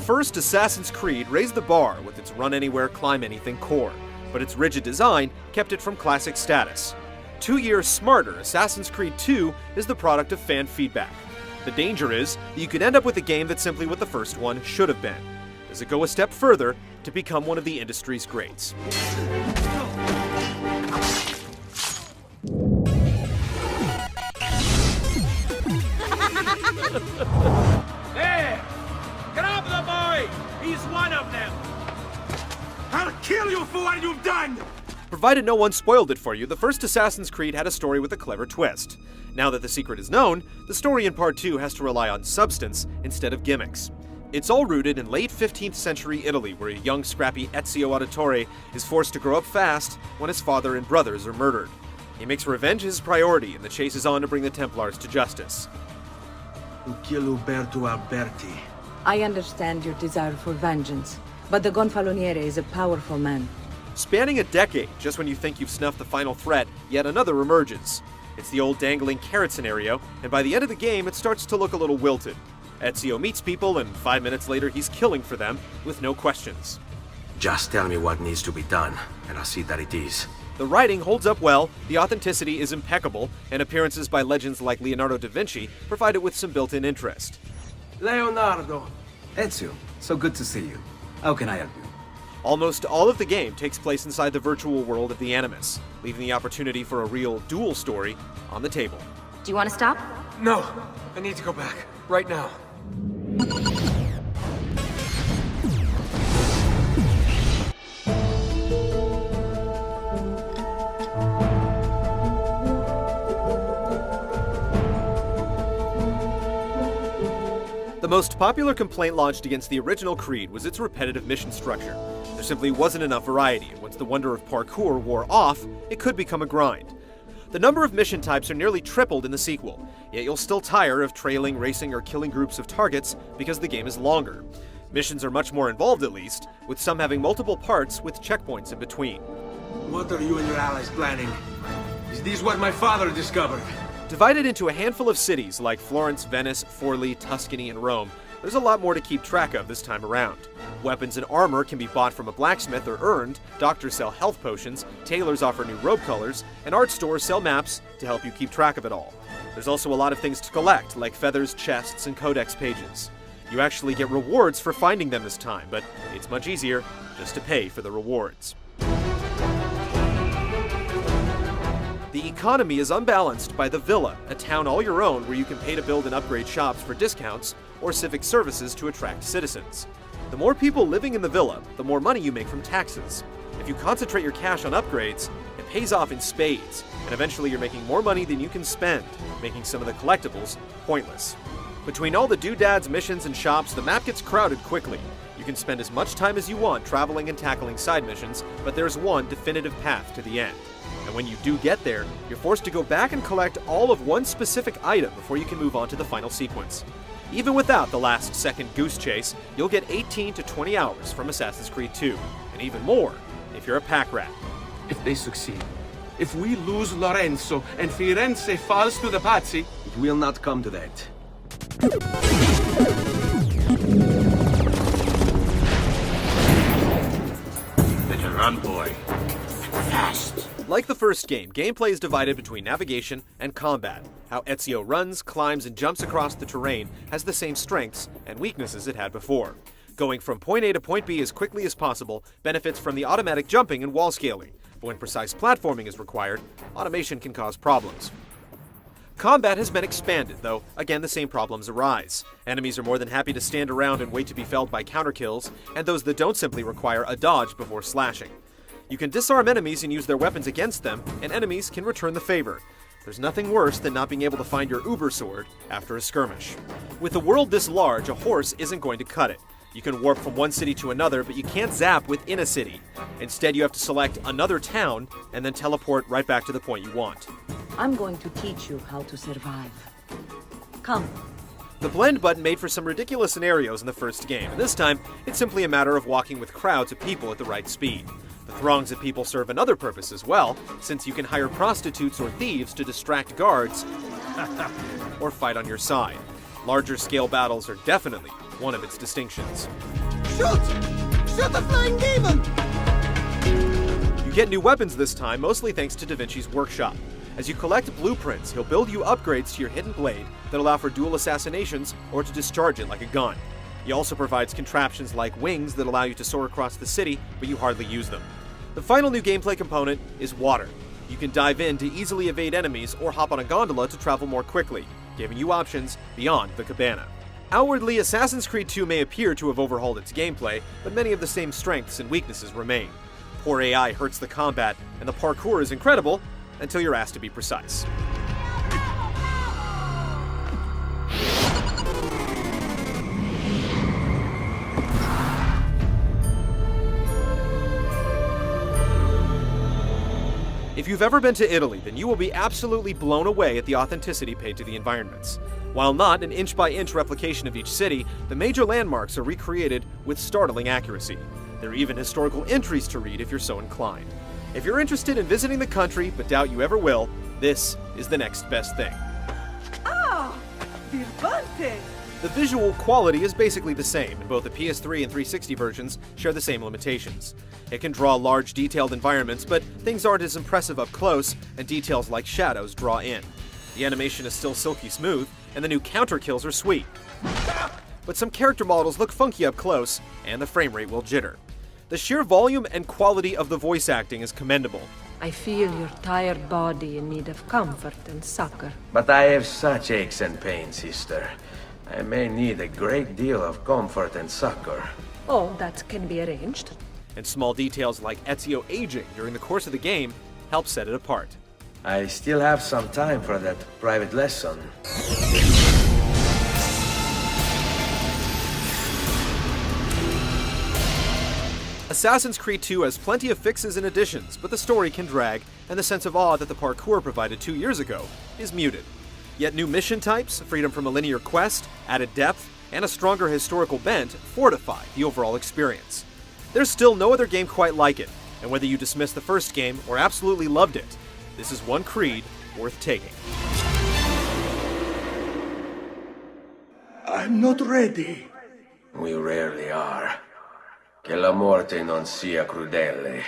first Assassin's Creed raised the bar with its run-anywhere, climb-anything core, but its rigid design kept it from classic status. 2 years smarter, Assassin's Creed 2 is the product of fan feedback. The danger is that you could end up with a game that's simply what the first one should have been. Does it go a step further to become one of the industry's greats? There! Grab the boy! He's one of them! I'll kill you for what you've done! Provided no one spoiled it for you, the first Assassin's Creed had a story with a clever twist. Now that the secret is known, the story in Part 2 has to rely on substance instead of gimmicks. It's all rooted in late 15th century Italy, where a young, scrappy Ezio Auditore is forced to grow up fast when his father and brothers are murdered. He makes revenge his priority, and the chase is on to bring the Templars to justice. To kill Uberto Alberti. I understand your desire for vengeance, but the Gonfaloniere is a powerful man. Spanning a decade, just when you think you've snuffed the final threat, yet another emerges. It's the old dangling carrot scenario, and by the end of the game, it starts to look a little wilted. Ezio meets people, and 5 minutes later, he's killing for them, with no questions. Just tell me what needs to be done, and I'll see that it is. The writing holds up well, the authenticity is impeccable, and appearances by legends like Leonardo da Vinci provide it with some built-in interest. Leonardo! Ezio, so good to see you. How can I help you? Almost all of the game takes place inside the virtual world of the Animus, leaving the opportunity for a real dual story on the table. Do you want to stop? No! I need to go back. Right now. The most popular complaint launched against the original Creed was its repetitive mission structure. There simply wasn't enough variety, and once the wonder of parkour wore off, it could become a grind. The number of mission types are nearly tripled in the sequel, yet you'll still tire of trailing, racing, or killing groups of targets because the game is longer. Missions are much more involved at least, with some having multiple parts with checkpoints in between. What are you and your allies planning? Is this what my father discovered? Divided into a handful of cities like Florence, Venice, Forlì, Tuscany, and Rome, there's a lot more to keep track of this time around. Weapons and armor can be bought from a blacksmith or earned, doctors sell health potions, tailors offer new robe colors, and art stores sell maps to help you keep track of it all. There's also a lot of things to collect, like feathers, chests, and codex pages. You actually get rewards for finding them this time, but it's much easier just to pay for the rewards. The economy is unbalanced by the Villa, a town all your own where you can pay to build and upgrade shops for discounts or civic services to attract citizens. The more people living in the Villa, the more money you make from taxes. If you concentrate your cash on upgrades, it pays off in spades, and eventually you're making more money than you can spend, making some of the collectibles pointless. Between all the doodads, missions, and shops, the map gets crowded quickly. You can spend as much time as you want traveling and tackling side missions, but there's one definitive path to the end. And when you do get there, you're forced to go back and collect all of one specific item before you can move on to the final sequence. Even without the last-second goose chase, you'll get 18 to 20 hours from Assassin's Creed 2, and even more if you're a pack rat. If they succeed, if we lose Lorenzo and Firenze falls to the Pazzi, It will not come to that. Better run, boy. Fast. Like the first game, gameplay is divided between navigation and combat. How Ezio runs, climbs, and jumps across the terrain has the same strengths and weaknesses it had before. Going from point A to point B as quickly as possible benefits from the automatic jumping and wall scaling, but when precise platforming is required, automation can cause problems. Combat has been expanded, though again the same problems arise. Enemies are more than happy to stand around and wait to be felled by counterkills, and those that don't simply require a dodge before slashing. You can disarm enemies and use their weapons against them, and enemies can return the favor. There's nothing worse than not being able to find your Uber sword after a skirmish. With a world this large, a horse isn't going to cut it. You can warp from one city to another, but you can't zap within a city. Instead, you have to select another town and then teleport right back to the point you want. I'm going to teach you how to survive. Come. The blend button made for some ridiculous scenarios in the first game, and this time, it's simply a matter of walking with crowds of people at the right speed. The throngs of people serve another purpose as well, since you can hire prostitutes or thieves to distract guards or fight on your side. Larger scale battles are definitely one of its distinctions. Shoot! Shoot the flying demon! You get new weapons this time, mostly thanks to Da Vinci's workshop. As you collect blueprints, he'll build you upgrades to your hidden blade that allow for dual assassinations or to discharge it like a gun. He also provides contraptions like wings that allow you to soar across the city, but you hardly use them. The final new gameplay component is water. You can dive in to easily evade enemies or hop on a gondola to travel more quickly, giving you options beyond the cabana. Outwardly, Assassin's Creed 2 may appear to have overhauled its gameplay, but many of the same strengths and weaknesses remain. Poor AI hurts the combat, and the parkour is incredible until you're asked to be precise. If you've ever been to Italy, then you will be absolutely blown away at the authenticity paid to the environments. While not an inch-by-inch replication of each city, the major landmarks are recreated with startling accuracy. There are even historical entries to read if you're so inclined. If you're interested in visiting the country but doubt you ever will, this is the next best thing. Ah! Birbante! The visual quality is basically the same, and both the PS3 and 360 versions share the same limitations. It can draw large, detailed environments, but things aren't as impressive up close, and details like shadows draw in. The animation is still silky smooth, and the new counter kills are sweet. But some character models look funky up close, and the frame rate will jitter. The sheer volume and quality of the voice acting is commendable. I feel your tired body in need of comfort and succor. But I have such aches and pains, sister. I may need a great deal of comfort and succor. Oh, that can be arranged. And small details like Ezio aging during the course of the game help set it apart. I still have some time for that private lesson. Assassin's Creed 2 has plenty of fixes and additions, but the story can drag, and the sense of awe that the parkour provided 2 years ago is muted. Yet new mission types, freedom from a linear quest, added depth, and a stronger historical bent fortify the overall experience. There's still no other game quite like it, and whether you dismiss the first game or absolutely loved it, this is one Creed worth taking. I'm not ready. We rarely are. Che la morte non sia crudele.